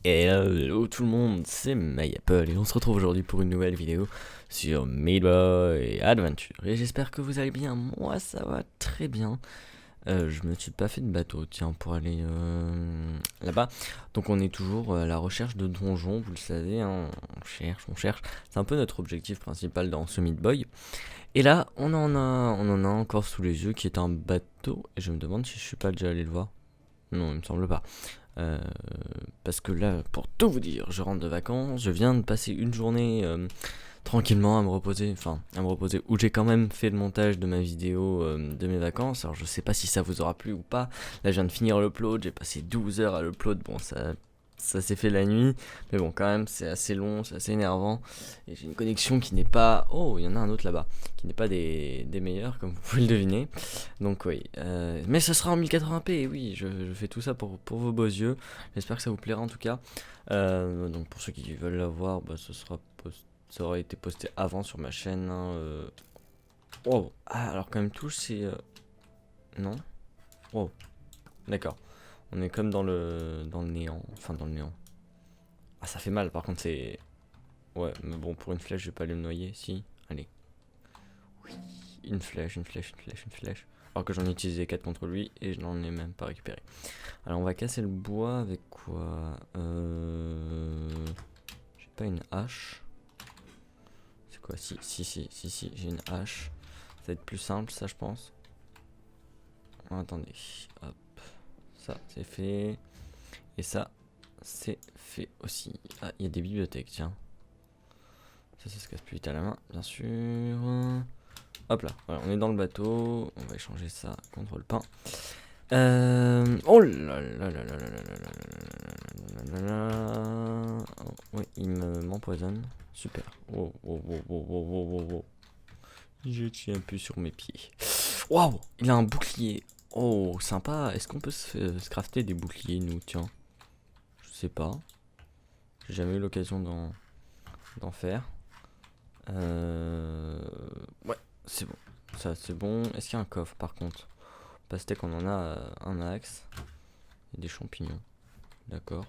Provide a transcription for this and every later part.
Hello tout le monde, c'est MyApple et on se retrouve aujourd'hui pour une nouvelle vidéo sur Meat Boy Adventure. Et j'espère que vous allez bien, moi ça va très bien. Je me suis pas fait de bateau, tiens, pour aller là-bas. Donc on est toujours à la recherche de donjons, vous le savez, hein, on cherche. C'est un peu notre objectif principal dans ce Meat Boy. Et là, on en a encore sous les yeux qui est un bateau. Et je me demande si je suis pas déjà allé le voir. Non, il me semble pas. Euh, Parce que là, pour tout vous dire, je rentre de vacances, je viens de passer une journée tranquillement à me reposer, où j'ai quand même fait le montage de ma vidéo de mes vacances. Alors je sais pas si ça vous aura plu ou pas. Là, je viens de finir l'upload, j'ai passé 12 heures à l'upload. Bon, ça s'est fait la nuit, mais bon, quand même, c'est assez long, c'est assez énervant. Et j'ai une connexion qui n'est pas. Oh, il y en a un autre là-bas, qui n'est pas des meilleurs, comme vous pouvez le deviner. Donc, oui. Mais ce sera en 1080p, oui, je fais tout ça pour vos beaux yeux. J'espère que ça vous plaira en tout cas. Donc, pour ceux qui veulent la voir, bah, ça aura été posté avant sur ma chaîne. Hein, Oh, ah, alors, quand même, touche, c'est. Non. Oh, d'accord. On est comme dans le néant. Enfin, dans le néant. Ah, ça fait mal, par contre, c'est. Ouais, mais bon, pour une flèche, je vais pas aller me noyer, si. Allez. Oui, une flèche, une flèche, une flèche, une flèche. Alors que j'en ai utilisé 4 contre lui et je n'en ai même pas récupéré. Alors, on va casser le bois avec quoi J'ai pas une hache. C'est quoi Si, j'ai une hache. Ça va être plus simple, ça, je pense. Attendez, hop. Ça, c'est fait. Et ça, c'est fait aussi. Ah, il y a des bibliothèques, tiens. Ça se casse plus vite à la main, bien sûr. Hop là, voilà, on est dans le bateau. On va échanger ça contre le pain. Oh là là là là là là là là là là. Oh, oui, il m'empoisonne. Super. Oh, oh, oh, oh, oh, oh, oh, oh. Je tiens plus sur mes pieds. Waouh, il a un bouclier. Oh, sympa. Est-ce qu'on peut se crafter des boucliers, nous? Tiens. Je sais pas. J'ai jamais eu l'occasion d'en faire. Ouais, c'est bon. Ça, c'est bon. Est-ce qu'il y a un coffre par contre? Pastèque, on en a un axe. Et des champignons. D'accord.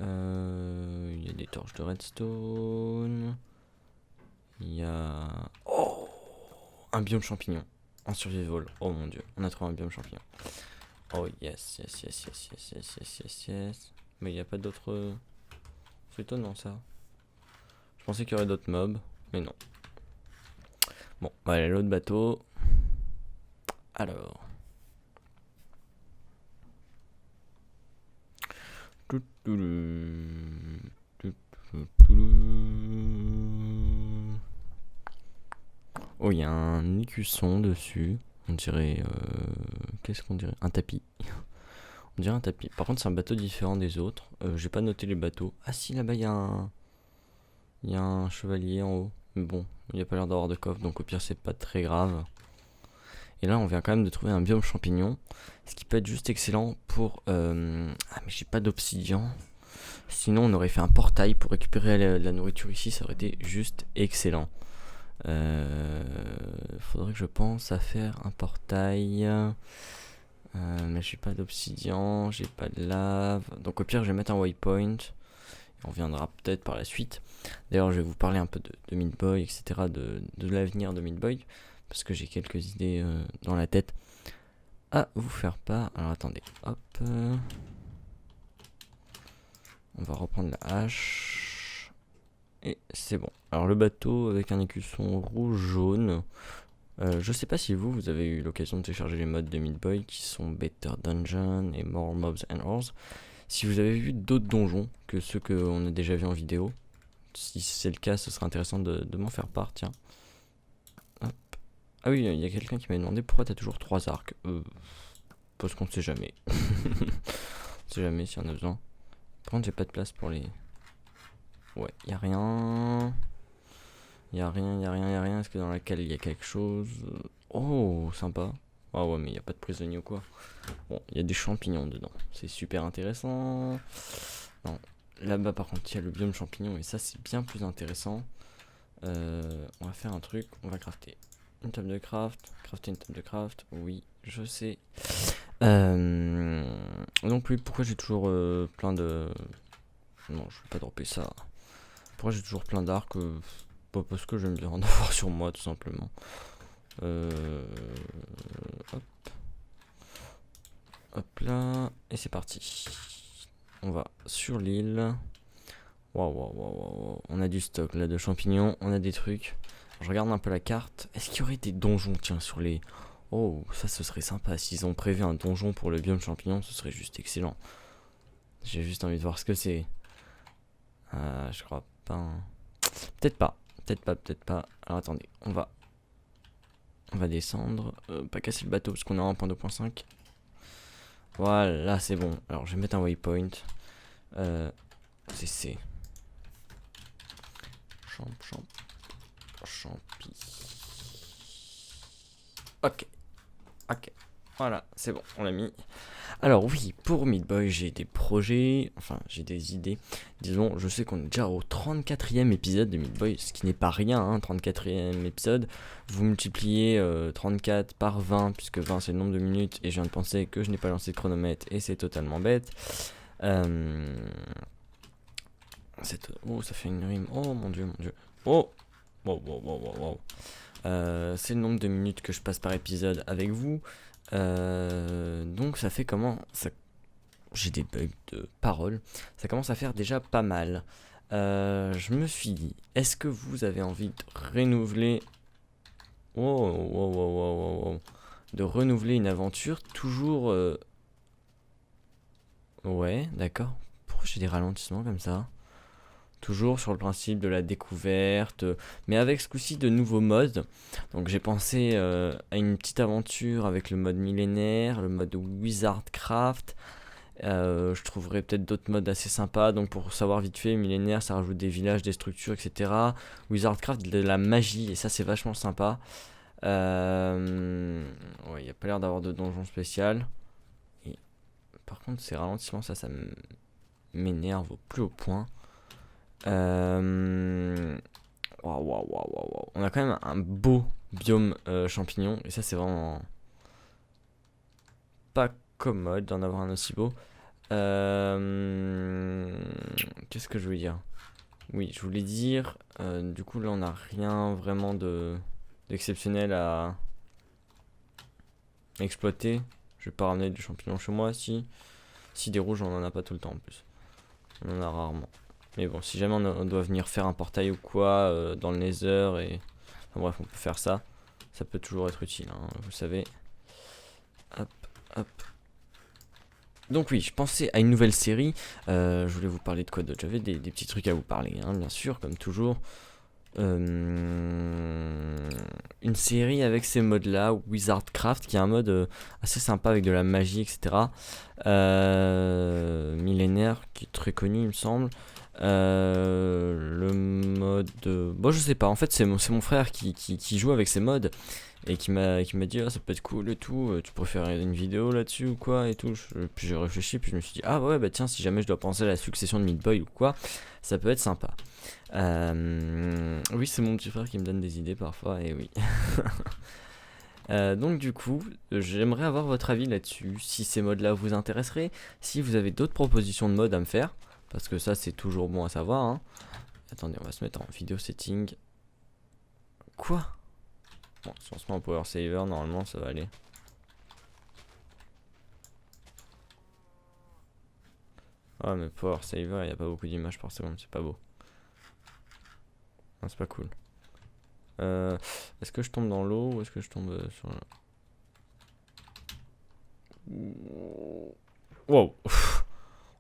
Il y a des torches de redstone. Il y a. Oh, un biome champignon. En survival. Oh mon dieu, on a trouvé un biome champignon. Oh yes, yes, yes, yes, yes, yes, yes, yes, yes. Mais il n'y a pas d'autres. C'est étonnant ça. Je pensais qu'il y aurait d'autres mobs, mais non. Bon, on va aller à l'autre bateau. Alors. Oh, il y a un écusson dessus. On dirait. Qu'est-ce qu'on dirait? Un tapis. On dirait un tapis. Par contre, c'est un bateau différent des autres. J'ai pas noté les bateaux. Ah, si, là-bas, il y a un. Il y a un chevalier en haut. Mais bon, il n'y a pas l'air d'avoir de coffre, donc au pire, c'est pas très grave. Et là, on vient quand même de trouver un biome champignon. Ce qui peut être juste excellent pour. Ah, mais j'ai pas d'obsidian. Sinon, on aurait fait un portail pour récupérer la nourriture ici. Ça aurait été juste excellent. Faudrait que je pense à faire un portail. Mais j'ai pas d'obsidian, j'ai pas de lave. Donc au pire, je vais mettre un waypoint. Et on reviendra peut-être par la suite. D'ailleurs, je vais vous parler un peu de Meat Boy, etc. De l'avenir de Meat Boy. Parce que j'ai quelques idées dans la tête à vous faire part. Alors attendez, hop. On va reprendre la hache. Et c'est bon. Alors le bateau avec un écusson rouge-jaune. Je sais pas si vous avez eu l'occasion de télécharger les mods de Meat Boy qui sont Better Dungeon et More Mobs and Ores. Si vous avez vu d'autres donjons que ceux qu'on a déjà vus en vidéo, si c'est le cas, ce serait intéressant de m'en faire part, tiens. Hop. Ah oui, il y a quelqu'un qui m'a demandé pourquoi t'as toujours 3 arcs. Parce qu'on sait jamais. On sait jamais si on a besoin. Par contre, j'ai pas de place pour les... Ouais, y a rien. Y a rien. Est-ce que dans la cale il y a quelque chose? Oh, sympa. Ah ouais, mais y a pas de prisonnier ou quoi. Bon, il y a des champignons dedans. C'est super intéressant. Non, là-bas par contre, il y a le biome champignon et ça c'est bien plus intéressant. On va faire un truc. On va crafter une table de craft. Crafter une table de craft. Oui, je sais. Donc oui, pourquoi j'ai toujours plein de Non, je vais pas dropper ça. Pourquoi j'ai toujours plein d'arcs pas parce que j'aime bien en avoir sur moi, tout simplement. Hop. Hop là. Et c'est parti. On va sur l'île. Waouh. On a du stock là de champignons. On a des trucs. Je regarde un peu la carte. Est-ce qu'il y aurait des donjons, tiens, sur les... Oh, ça ce serait sympa. S'ils ont prévu un donjon pour le biome champignon, ce serait juste excellent. J'ai juste envie de voir ce que c'est. Je crois pas. Hein. Peut-être pas. Alors attendez, on va descendre. Pas casser le bateau parce qu'on a 1.2.5. Voilà, c'est bon. Alors je vais mettre un waypoint. C'est C. Champi. Ok. Voilà, c'est bon, on l'a mis. Alors oui, pour Meat Boy, j'ai des projets, enfin j'ai des idées. Disons, je sais qu'on est déjà au 34e épisode de Meat Boy, ce qui n'est pas rien, hein, 34e épisode. Vous multipliez 34 par 20, puisque 20 c'est le nombre de minutes, et je viens de penser que je n'ai pas lancé de chronomètre, et c'est totalement bête. Oh, ça fait une rime, oh mon dieu. Oh, wow. C'est le nombre de minutes que je passe par épisode avec vous. Donc ça fait comment ça... J'ai des bugs de parole. Ça commence à faire déjà pas mal. Je me suis dit, est-ce que vous avez envie de renouveler... De renouveler une aventure toujours... Ouais, d'accord. Pourquoi j'ai des ralentissements comme ça ? Toujours sur le principe de la découverte, mais avec ce coup-ci de nouveaux modes. Donc j'ai pensé à une petite aventure avec le mode millénaire, le mode Wizardcraft. Je trouverais peut-être d'autres modes assez sympas. Donc pour savoir vite fait, millénaire ça rajoute des villages, des structures, etc. Wizardcraft de la magie, et ça c'est vachement sympa. Ouais, il n'y a pas l'air d'avoir de donjon spécial. Et, par contre ces ralentissements, ça m'énerve au plus haut point. On a quand même un beau biome champignon, et ça c'est vraiment pas commode d'en avoir un aussi beau. Qu'est-ce que je voulais dire? Oui, je voulais dire, du coup là on n'a rien vraiment d'exceptionnel à exploiter. Je vais pas ramener du champignon chez moi. Si des rouges, on en a pas tout le temps en plus, on en a rarement. Mais bon, si jamais on doit venir faire un portail ou quoi dans le Nether, et enfin, bref, on peut faire ça. Ça peut toujours être utile, hein, vous savez. Hop. Donc oui, je pensais à une nouvelle série. Je voulais vous parler de quoi d'autre? J'avais des petits trucs à vous parler, hein, bien sûr, comme toujours. Une série avec ces modes là, Wizardcraft, qui est un mode assez sympa avec de la magie, etc. Millénaire, qui est très connu, il me semble. Le mode... Bon, je sais pas, en fait c'est mon frère qui joue avec ces modes, et qui m'a dit ça peut être cool et tout, tu pourrais faire une vidéo là-dessus ou quoi et tout. Puis j'ai réfléchi, puis je me suis dit ouais bah tiens, si jamais je dois penser à la succession de Meat Boy ou quoi, ça peut être sympa. Oui, c'est mon petit frère qui me donne des idées parfois, et oui. Donc du coup, j'aimerais avoir votre avis là-dessus, si ces modes là vous intéresseraient, si vous avez d'autres propositions de modes à me faire, parce que ça c'est toujours bon à savoir, hein. Attendez, on va se mettre en vidéo setting. Quoi? Bon, si on se met en power saver, normalement ça va aller. Ah mais power saver, il n'y a pas beaucoup d'images par seconde, c'est pas beau. Non, c'est pas cool. Est-ce que je tombe dans l'eau ou est-ce que je tombe sur... Wow.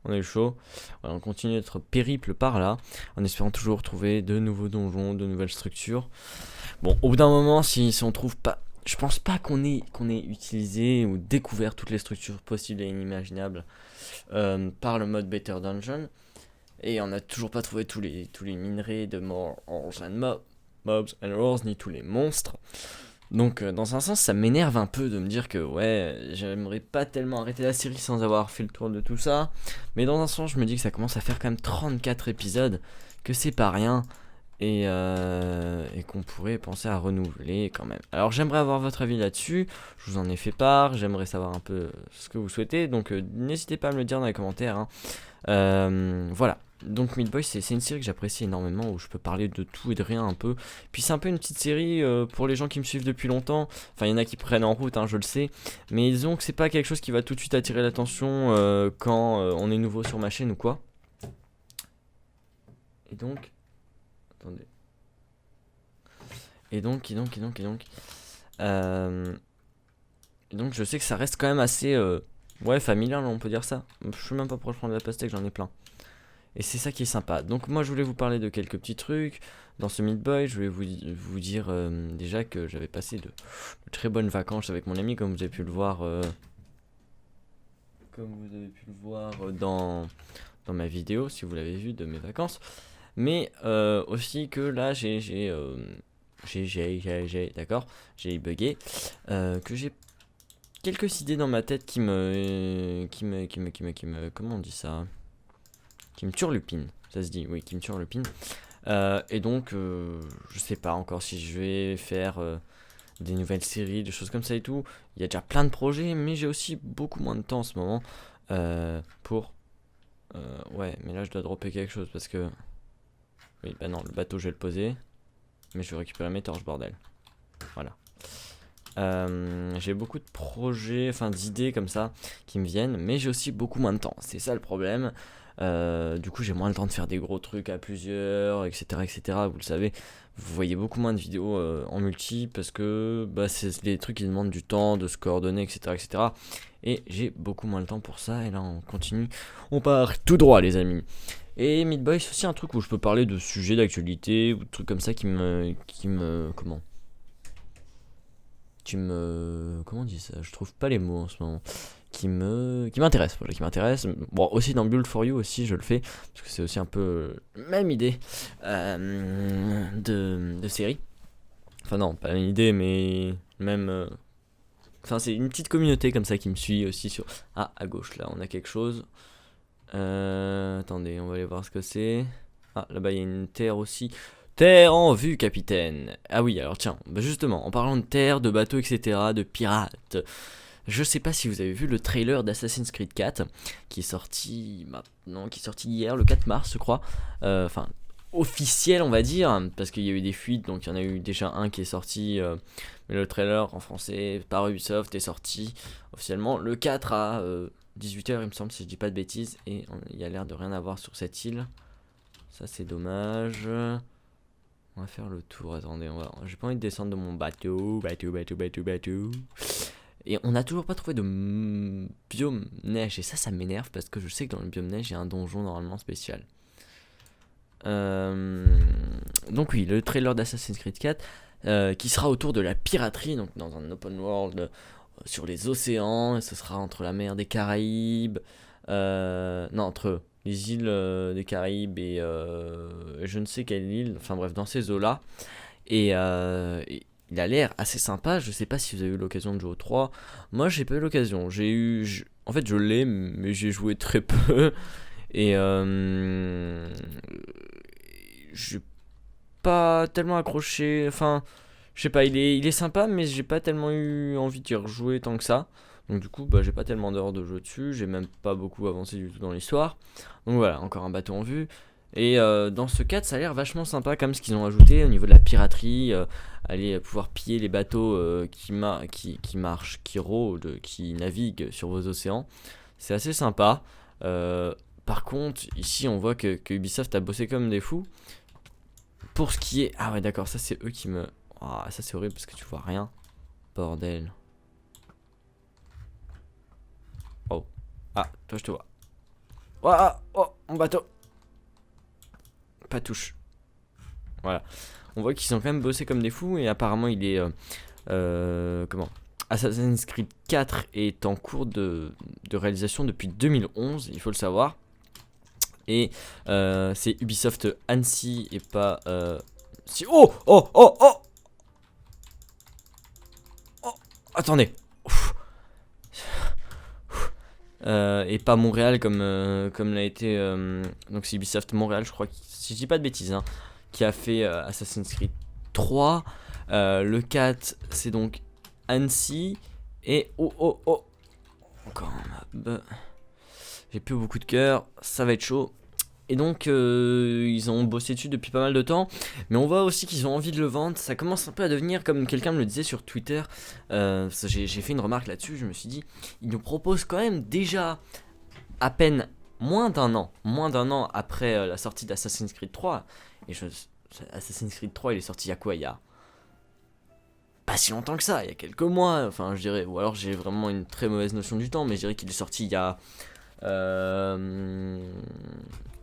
On a eu chaud. Voilà, on continue notre périple par là, en espérant toujours trouver de nouveaux donjons, de nouvelles structures. Bon, au bout d'un moment, si on trouve pas... Je pense pas qu'on ait utilisé ou découvert toutes les structures possibles et inimaginables par le mode Better Dungeon. Et on n'a toujours pas trouvé tous les minerais de More Ores and Mobs and Ores, ni tous les monstres. Donc dans un sens ça m'énerve un peu de me dire que ouais, j'aimerais pas tellement arrêter la série sans avoir fait le tour de tout ça. Mais dans un sens je me dis que ça commence à faire quand même 34 épisodes, que c'est pas rien, et qu'on pourrait penser à renouveler quand même. Alors j'aimerais avoir votre avis là-dessus, je vous en ai fait part, j'aimerais savoir un peu ce que vous souhaitez, donc n'hésitez pas à me le dire dans les commentaires, hein. Voilà, Donc Meat Boy c'est une série que j'apprécie énormément, où je peux parler de tout et de rien un peu. Puis c'est un peu une petite série pour les gens qui me suivent depuis longtemps. Enfin il y en a qui prennent en route, hein, je le sais. Mais disons que c'est pas quelque chose qui va tout de suite attirer l'attention quand on est nouveau sur ma chaîne ou quoi. Et donc... Attendez. Et donc... Et donc je sais que ça reste quand même assez... ouais, familial, on peut dire ça. Je sais même pas pourquoi je prends de la pastèque, j'en ai plein. Et c'est ça qui est sympa. Donc moi je voulais vous parler de quelques petits trucs. Dans ce Meat Boy, je voulais vous dire déjà que j'avais passé de très bonnes vacances avec mon ami, comme vous avez pu le voir, dans ma vidéo, si vous l'avez vu, de mes vacances. Mais aussi que là d'accord, j'ai bugué, que j'ai quelques idées dans ma tête comment on dit ça, qui me turlupine, ça se dit, oui, qui me turlupine. Et donc, je sais pas encore si je vais faire des nouvelles séries, des choses comme ça et tout. Il y a déjà plein de projets, mais j'ai aussi beaucoup moins de temps en ce moment pour... ouais, mais là je dois dropper quelque chose parce que... Oui, bah non, le bateau je vais le poser, mais je vais récupérer mes torches, bordel. Voilà. J'ai beaucoup de projets, enfin d'idées comme ça qui me viennent, mais j'ai aussi beaucoup moins de temps. C'est ça le problème. Du coup, j'ai moins le temps de faire des gros trucs à plusieurs, etc., etc. Vous le savez, vous voyez beaucoup moins de vidéos en multi parce que bah, c'est des trucs qui demandent du temps, de se coordonner, etc., etc. Et j'ai beaucoup moins le temps pour ça. Et là, on continue. On part tout droit, les amis. Et Meat Boy, c'est aussi un truc où je peux parler de sujets d'actualité ou de trucs comme ça comment on dit ça, je trouve pas les mots en ce moment, qui m'intéresse, voilà, qui m'intéresse. Bon, aussi dans Build for You aussi je le fais parce que c'est aussi un peu même idée de série. Enfin non, pas la même idée, mais même enfin c'est une petite communauté comme ça qui me suit aussi sur... Ah, à gauche là on a quelque chose. Attendez, on va aller voir ce que c'est. Ah, là-bas il y a une terre aussi. Terre en vue, capitaine. Ah oui, alors tiens, bah justement, en parlant de terre, de bateaux, etc., de pirates, je sais pas si vous avez vu le trailer d'Assassin's Creed 4, qui est sorti maintenant, qui est sorti hier, le 4 mars, je crois. Enfin, officiel, on va dire, parce qu'il y a eu des fuites, donc il y en a eu déjà un qui est sorti, mais le trailer en français par Ubisoft est sorti officiellement le 4 à 18h, il me semble, si je dis pas de bêtises, et il y a l'air de rien avoir sur cette île. Ça, c'est dommage. On va faire le tour, attendez, j'ai pas envie de descendre de mon bateau. Et on n'a toujours pas trouvé de biome neige, et ça m'énerve parce que je sais que dans le biome neige, il y a un donjon normalement spécial. Donc oui, le trailer d'Assassin's Creed 4, qui sera autour de la piraterie, donc dans un open world sur les océans, et ce sera entre la mer des Caraïbes, non, entre les îles des Caraïbes et je ne sais quelle île, enfin bref, dans ces eaux-là. Et il a l'air assez sympa. Je sais pas si vous avez eu l'occasion de jouer au 3. Moi, j'ai pas eu l'occasion. En fait, je l'ai, mais j'ai joué très peu. Et j'ai pas tellement accroché. Enfin, je sais pas, il est sympa, mais j'ai pas tellement eu envie d'y rejouer tant que ça. Donc du coup, bah, j'ai pas tellement d'heures de jeu dessus, j'ai même pas beaucoup avancé du tout dans l'histoire. Donc voilà, encore un bateau en vue. Et dans ce cadre, ça a l'air vachement sympa comme ce qu'ils ont ajouté au niveau de la piraterie, aller pouvoir piller les bateaux qui marchent, qui rôdent, qui naviguent sur vos océans. C'est assez sympa. Par contre, ici, on voit que Ubisoft a bossé comme des fous. Pour ce qui est... Ah ouais, d'accord, ça c'est eux qui me... Ah, ça c'est horrible parce que tu vois rien. Bordel. Oh. Ah, toi je te vois. Oh, ah, oh, mon bateau. Pas touche. Voilà. On voit qu'ils ont quand même bossé comme des fous et apparemment il est... comment Assassin's Creed 4 est en cours de réalisation depuis 2011, il faut le savoir. Et c'est Ubisoft Annecy et pas... Si... Oh, oh, oh, oh, oh. Attendez. Et pas Montréal comme l'a été donc c'est Ubisoft Montréal, je crois, si je dis pas de bêtises, hein, qui a fait Assassin's Creed 3. Le 4 c'est donc Annecy. Et oh encore un map. J'ai plus beaucoup de cœur, ça va être chaud. Et donc ils ont bossé dessus depuis pas mal de temps, mais on voit aussi qu'ils ont envie de le vendre. Ça commence un peu à devenir, comme quelqu'un me le disait sur Twitter, j'ai fait une remarque là-dessus, je me suis dit, ils nous proposent quand même déjà à peine moins d'un an après la sortie d'Assassin's Creed 3, et Assassin's Creed 3 il est sorti il y a quoi, il y a pas si longtemps que ça, il y a quelques mois, enfin je dirais, ou alors j'ai vraiment une très mauvaise notion du temps, mais je dirais qu'il est sorti il y a...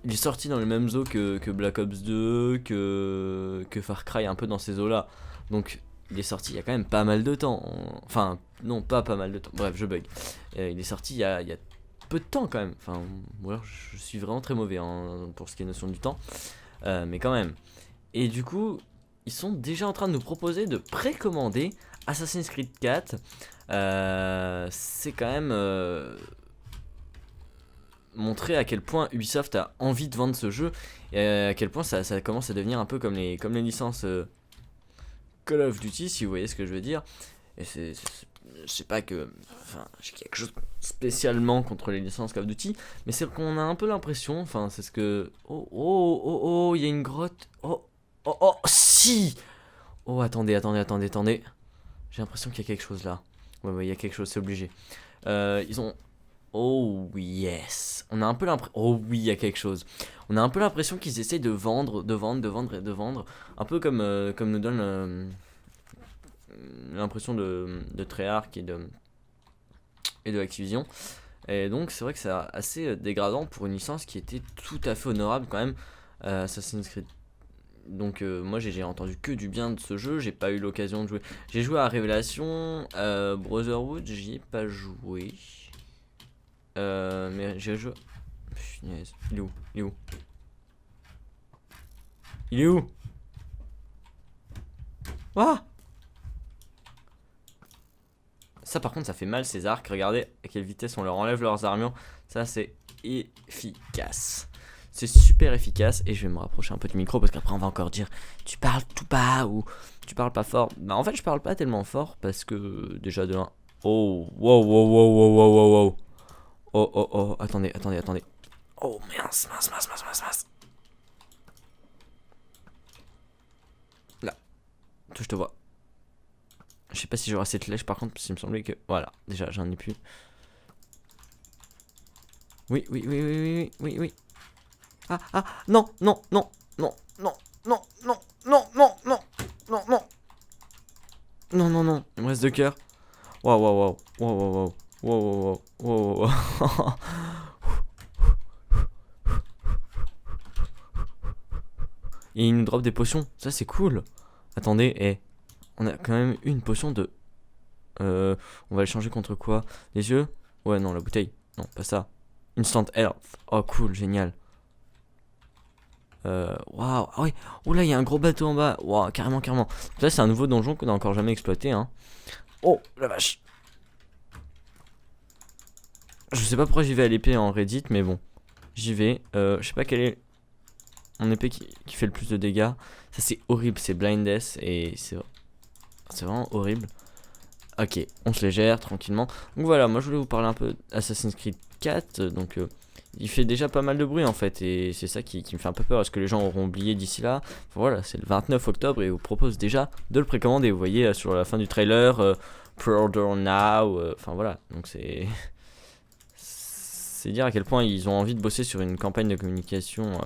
il est sorti dans les mêmes eaux que Black Ops 2, que Far Cry, un peu dans ces eaux-là. Donc il est sorti il y a quand même pas mal de temps. Enfin, non, pas mal de temps. Bref, je bug. Il est sorti il y a peu de temps quand même. Enfin, ou alors je suis vraiment très mauvais pour ce qui est notion du temps. Mais quand même. Et du coup, ils sont déjà en train de nous proposer de précommander Assassin's Creed 4. C'est quand même... montrer à quel point Ubisoft a envie de vendre ce jeu et à quel point ça commence à devenir un peu comme les licences Call of Duty, si vous voyez ce que je veux dire. Et je sais pas que, enfin, j'ai quelque chose spécialement contre les licences Call of Duty, mais c'est qu'on a un peu l'impression, enfin c'est ce que, oh, il y a une grotte, oh, si, oh attendez, j'ai l'impression qu'il y a quelque chose là. Ouais, il y a quelque chose, c'est obligé. Ils ont... Oh yes. On a un peu l'impression... Oh oui, il y a quelque chose. On a un peu l'impression qu'ils essayent de vendre. Un peu comme nous donne l'impression de Treyarch et de Activision. Et donc c'est vrai que c'est assez dégradant pour une licence qui était tout à fait honorable quand même. Assassin's Creed. Donc moi j'ai entendu que du bien de ce jeu, j'ai pas eu l'occasion de jouer. J'ai joué à Révélation, Brotherhood, j'y ai pas joué. Mais j'ai joué. Punaise, il est où Ah, ça par contre ça fait mal ces arcs, regardez à quelle vitesse on leur enlève leurs armures. Ça c'est efficace. C'est super efficace et je vais me rapprocher un peu du micro parce qu'après on va encore dire tu parles tout bas ou tu parles pas fort. Bah en fait je parle pas tellement fort parce que déjà de 1. Oh, wow. Oh, attendez. Oh, mince. Là, je te vois. Je sais pas si j'aurai assez de flèches par contre, parce qu'il me semblait que... Voilà, déjà, j'en ai plus. Oui. Ah, non. Non. Il me reste 2 cœurs. Wow. Et il nous drop des potions, ça c'est cool. Attendez, on a quand même une potion de... on va le changer contre quoi? Les yeux? Ouais, non, la bouteille. Non, pas ça. Instant health. Oh, cool, génial. Waouh. Ah oui. Oh là, il y a un gros bateau en bas. Waouh, carrément. Ça, c'est un nouveau donjon qu'on a encore jamais exploité. Hein. Oh, la vache. Je sais pas pourquoi j'y vais à l'épée en Reddit, mais bon. J'y vais. Je sais pas quelle est mon épée qui fait le plus de dégâts. Ça, c'est horrible. C'est Blindness. Et c'est vraiment horrible. Ok, on se les gère tranquillement. Donc voilà, moi je voulais vous parler un peu d'Assassin's Creed 4. Donc il fait déjà pas mal de bruit en fait. Et c'est ça qui me fait un peu peur. Est-ce que les gens auront oublié d'ici là? Enfin, voilà, c'est le 29 octobre et on vous propose déjà de le précommander. Vous voyez sur la fin du trailer, Pre-order now. Enfin voilà, donc c'est dire à quel point ils ont envie de bosser sur une campagne de communication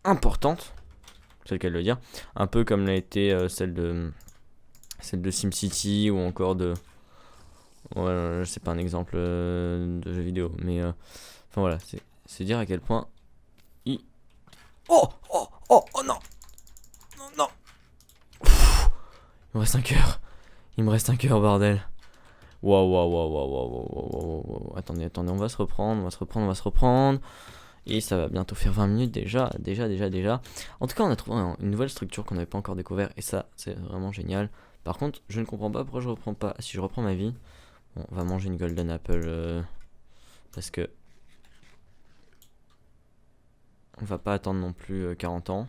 importante. C'est le cas de le dire. Un peu comme l'a été celle de SimCity ou encore de... Ouais, c'est pas un exemple de jeu vidéo, mais enfin voilà, c'est dire à quel point il... Oh non. Pff, il me reste un cœur, bordel. Wow. Attendez, on va se reprendre. Et ça va bientôt faire 20 minutes déjà. En tout cas, on a trouvé une nouvelle structure qu'on n'avait pas encore découvert et ça, c'est vraiment génial. Par contre, je ne comprends pas pourquoi je reprends pas. Si je reprends ma vie, bon, on va manger une Golden Apple parce que on va pas attendre non plus 40 ans.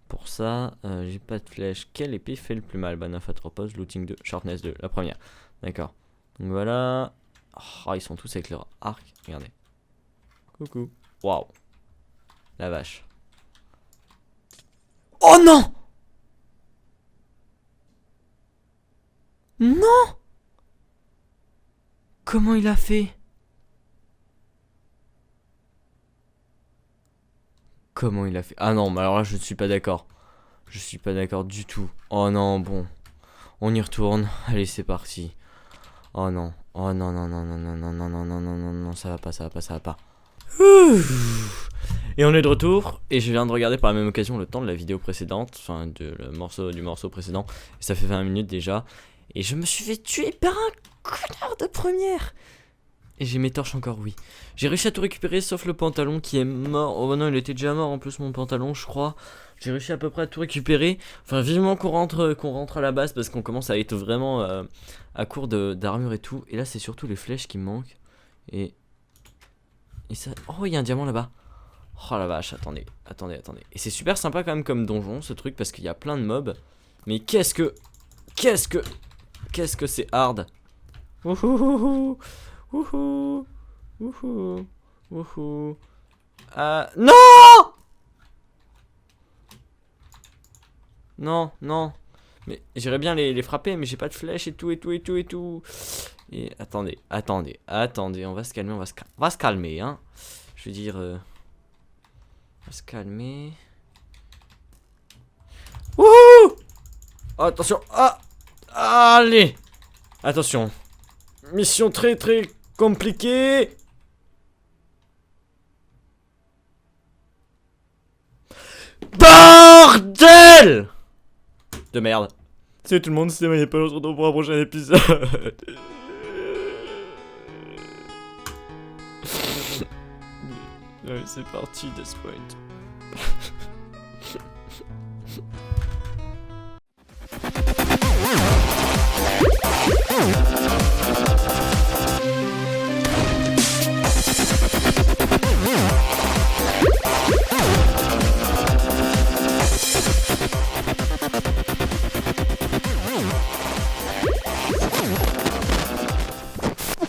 Pour ça, j'ai pas de flèche. Quelle épée fait le plus mal? Banaf Atropos, Looting 2, Sharpness 2, la première. D'accord. Donc voilà. Oh, ils sont tous avec leur arc. Regardez. Coucou. Waouh. La vache. Oh non! Non! Comment il a fait? Comment il a fait? Ah non, mais alors là, je ne suis pas d'accord. Je suis pas d'accord du tout. Oh non, bon. On y retourne. Allez, c'est parti. Oh non. Oh non, non, non, non, non, non, non, non, non, non, non, non, ça va pas, ça va pas, ça va pas. Et on est de retour. Et je viens de regarder par la même occasion le temps de la vidéo précédente. Enfin, du morceau précédent. Et ça fait 20 minutes déjà. Et je me suis fait tuer par un connard de première. Et j'ai mes torches encore, oui. J'ai réussi à tout récupérer sauf le pantalon qui est mort. Oh non, il était déjà mort en plus, mon pantalon, je crois. J'ai réussi à peu près à tout récupérer. Enfin, vivement qu'on rentre à la base parce qu'on commence à être vraiment à court d'armure et tout. Et là, c'est surtout les flèches qui me manquent. Et ça. Oh, il y a un diamant là-bas. Oh la vache, attendez, attendez, attendez. Et c'est super sympa quand même comme donjon, ce truc, parce qu'il y a plein de mobs. Mais qu'est-ce que c'est hard. Wouhou. Wouhou. Wouhou. Wouhou. Non! Non, non. Mais j'aimerais bien les frapper, mais j'ai pas de flèche et tout, et tout, et tout, et tout. Et attendez, attendez, attendez, on va se calmer, on va se calmer, hein. Je veux dire... on va se calmer. Wouhou! Oh, attention, ah! Allez! Attention. Mission très très compliquée. Bordel de merde. Salut tout le monde, c'est Mayeppel, on se retrouve pour un prochain épisode. Allez, c'est parti, Death Point.